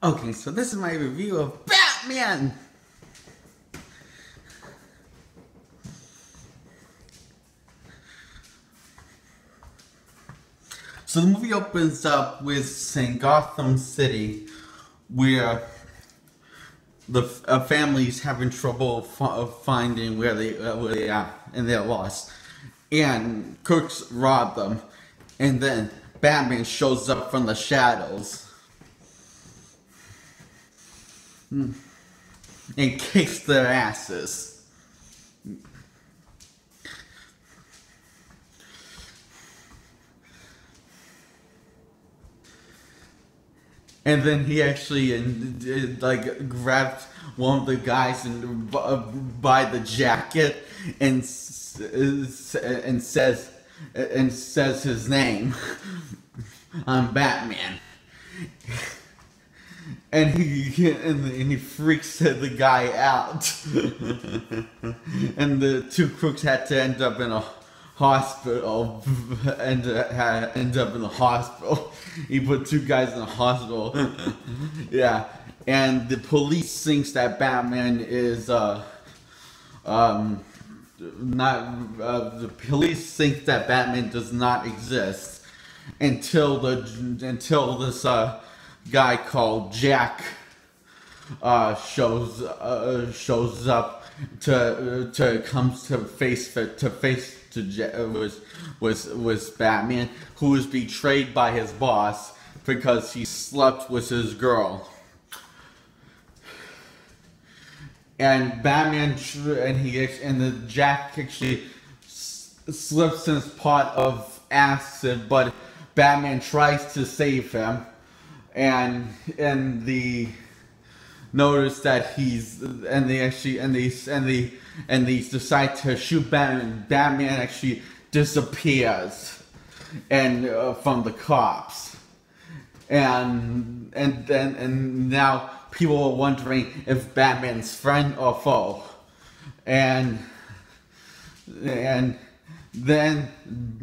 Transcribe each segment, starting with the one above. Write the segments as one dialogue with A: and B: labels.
A: Okay, so this is my review of Batman! So the movie opens up with saying Gotham City, where the family's having trouble finding where they are, and they're lost. And crooks rob them, and then Batman shows up from the shadows and kicks their asses. And then he actually like grabbed one of the guys and by the jacket and says his name. I'm Batman. And he freaks the guy out. And the two crooks had to end up in a hospital and end up in the hospital. He put two guys in the hospital. Yeah, and the police thinks that Batman is not. The police think that Batman does not exist until this guy called Jack shows up comes to face was Batman, who was betrayed by his boss because he slept with his girl. And Batman the Jack actually slips in his pot of acid, but Batman tries to save him, and the notice that they decide to shoot Batman. Batman actually disappears from the cops, and now people are wondering if Batman's friend or foe, and then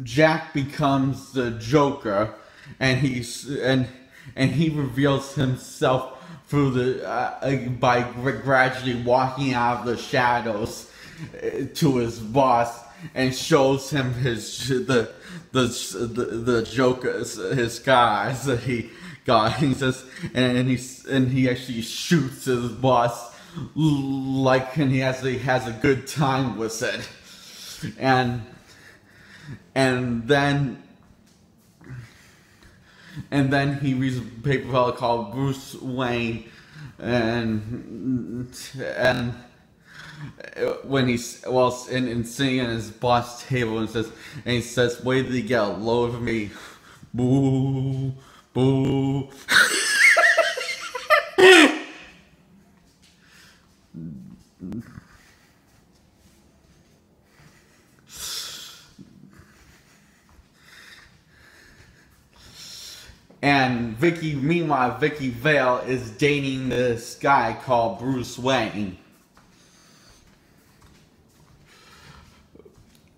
A: Jack becomes the Joker, and he reveals himself through by gradually walking out of the shadows to his boss, and shows him the Joker's his scars that he got. He says, and he actually shoots his boss and he has a good time with it, and then he reads a paper called Bruce Wayne, and when he's sitting at his boss table, and he says, "Wait till you get a load of me, boo, boo." And meanwhile, Vicky Vale is dating this guy called Bruce Wayne,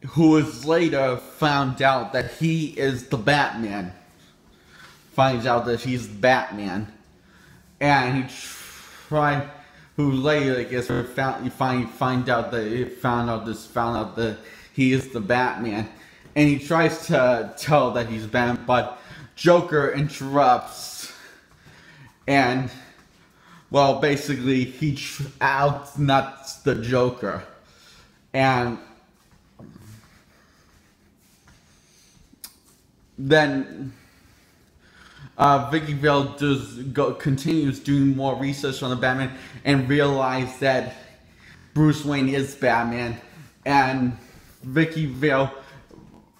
A: who is later found out that he is the Batman. Finds out that he's Batman, and who later I guess find out that he is the Batman, and he tries to tell that he's Batman, but Joker interrupts, and well, basically he outnuts the Joker, and then Vicky Vale continues doing more research on the Batman and realizes that Bruce Wayne is Batman, and Vicky Vale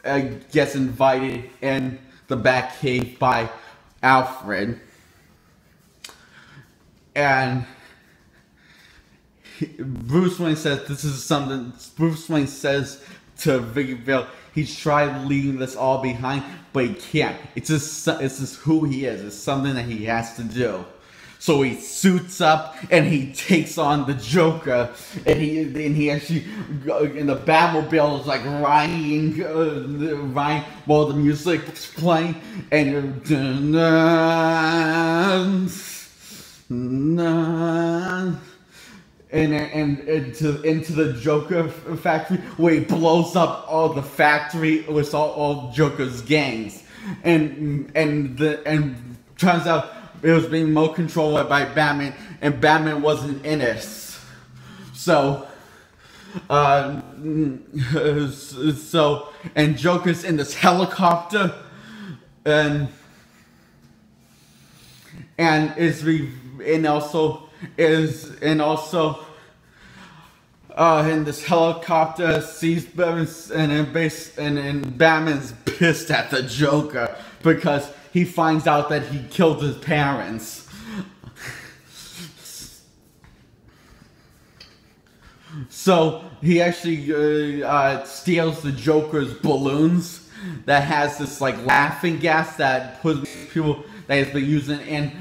A: gets invited in the Batcave by Alfred, and Bruce Wayne says this is something. Bruce Wayne says to Vicky Vale he's tried leaving this all behind, but he can't. It's just who he is. It's something that he has to do. So he suits up and he takes on the Joker, and he actually in the Batmobile is like riding while the music's playing, and Nah. And into the Joker factory, where he blows up all the factory with all Joker's gangs, and turns out it was being more controlled by Batman, and Batman wasn't in it. So, and Joker's in this helicopter, and in this helicopter sees Batman, and Batman's pissed at the Joker because he finds out that he killed his parents. So he actually steals the Joker's balloons that has this like laughing gas that puts people that has been using in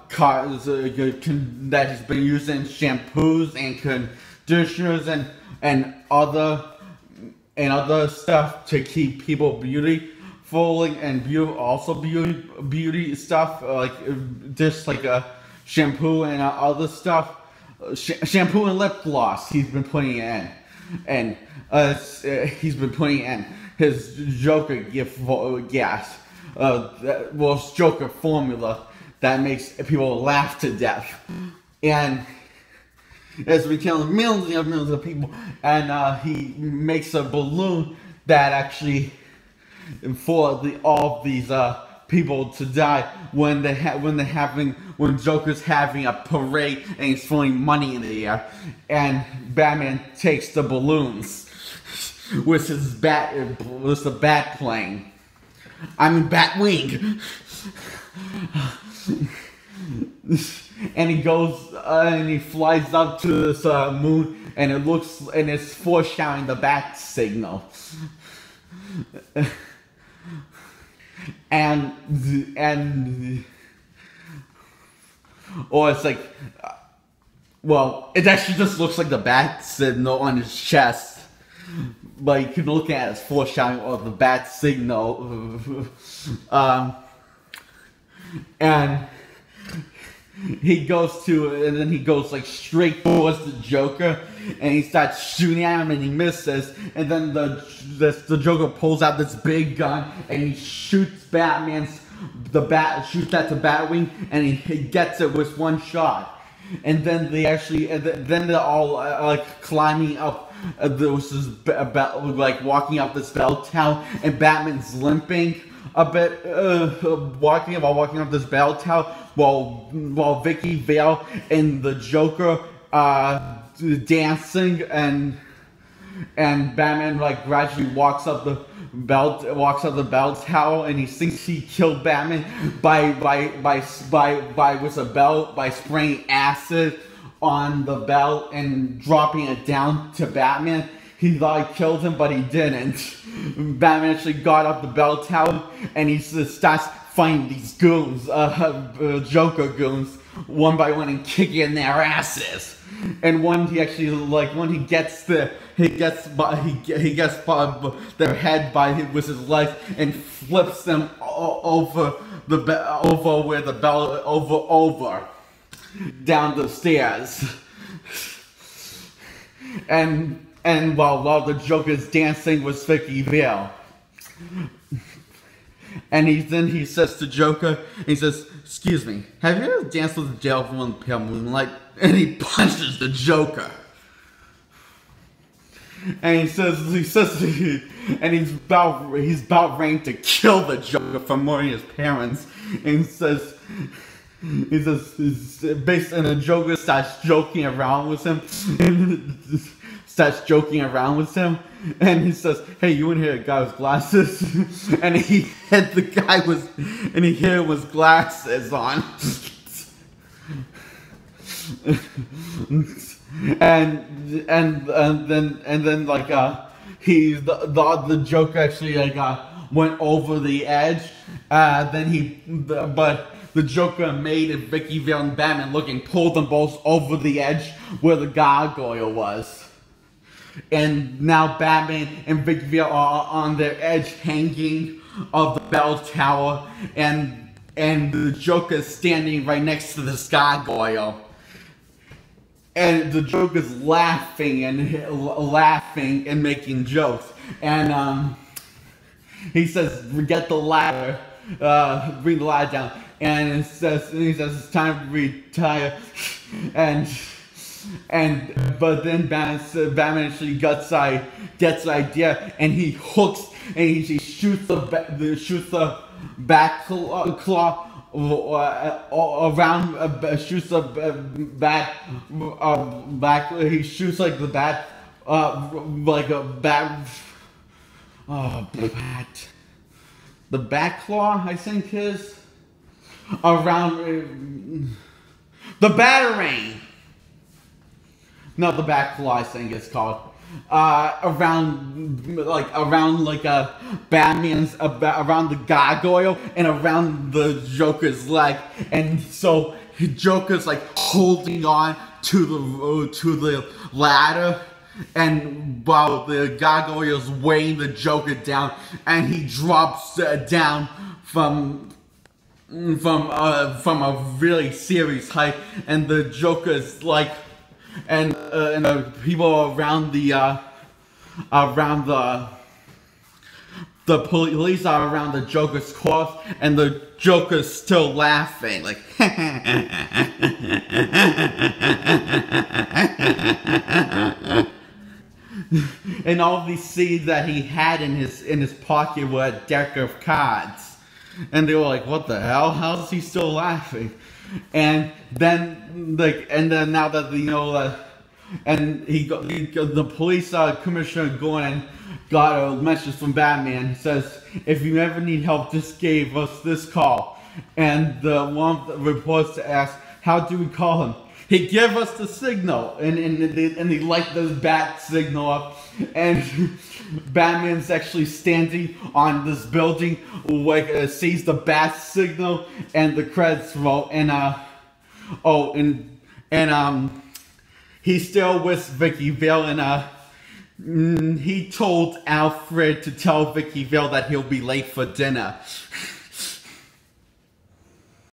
A: cars, that has been used in shampoos and conditioners and other stuff to keep people beautiful and beauty stuff, like just like a shampoo and other stuff. Shampoo and lip gloss he's been putting in, and he's been putting in his Joker gas, Joker formula that makes people laugh to death, and it's been killing millions of people. And he makes a balloon that actually for all these people to die when Joker's having a parade and he's throwing money in the air, and Batman takes the balloons with the bat plane. I mean Batwing. And he goes and he flies up to this moon, and it's foreshadowing the bat signal. Or it's like, well, it actually just looks like the bat signal on his chest, but you can look at it as foreshadowing of the bat signal. And he goes like straight towards the Joker, and he starts shooting at him, and he misses, and then the Joker pulls out this big gun and he shoots shoots at the Batwing, and he gets it with one shot. And then they're all like climbing up like walking up this bell tower, and Batman's limping a bit, walking up this bell tower, while Vicky Vale and the Joker dancing, and Batman like gradually walks up the bell tower, and he thinks he killed Batman by spraying acid on the bell and dropping it down to Batman. He thought he killed him, but he didn't. Batman actually got up the bell tower, and he starts fighting these goons, Joker goons, one by one, and kicking their asses. And when he gets their head with his legs and flips them over down the stairs. And while the Joker's dancing with Vicky Vale. And he says to Joker, he says, "Excuse me, have you ever danced with the devil in pale moonlight?" And he punches the Joker. And he's about ready to kill the Joker for murdering his parents. And the Joker starts joking around with him. And he says, "Hey, you in here, a guy with glasses?" And he hit the guy with glasses on. and then the Joker actually went over the edge. But the Joker made Vicky Vale and Batman looking, pulled them both over the edge where the gargoyle was. And now Batman and Vicky Vale are on their edge, hanging of the bell tower, and and the Joker's standing right next to this gargoyle. And the Joker's laughing and making jokes. And he says, "Get the ladder, bring the ladder down." And he says it's time to retire. But then Batman actually gets the idea, and he hooks and he shoots the back claw around, shoots the back. He shoots like the bat, like a bat. Bat. The back claw, I think, is around the Batarang. No, the back claw, I think it's called. Around a Batman's, around the gargoyle and around the Joker's leg, and so Joker's like holding on to the ladder, and while the gargoyle's weighing the Joker down, and he drops down from a really serious height, and the Joker's like. And the people around the police are around the Joker's corpse, and the Joker's still laughing, like. And all these seeds that he had in his pocket were a deck of cards, and they were like, "What the hell? How is he still laughing?" And then now that and the police commissioner going and got a message from Batman. He says, "If you ever need help, just give us this call." And the one reports ask, "How do we call him?" He gave us the signal, and he light the bat signal up, and Batman's actually standing on this building, like sees the bat signal, and the credits roll, and he's still with Vicky Vale, and he told Alfred to tell Vicky Vale that he'll be late for dinner.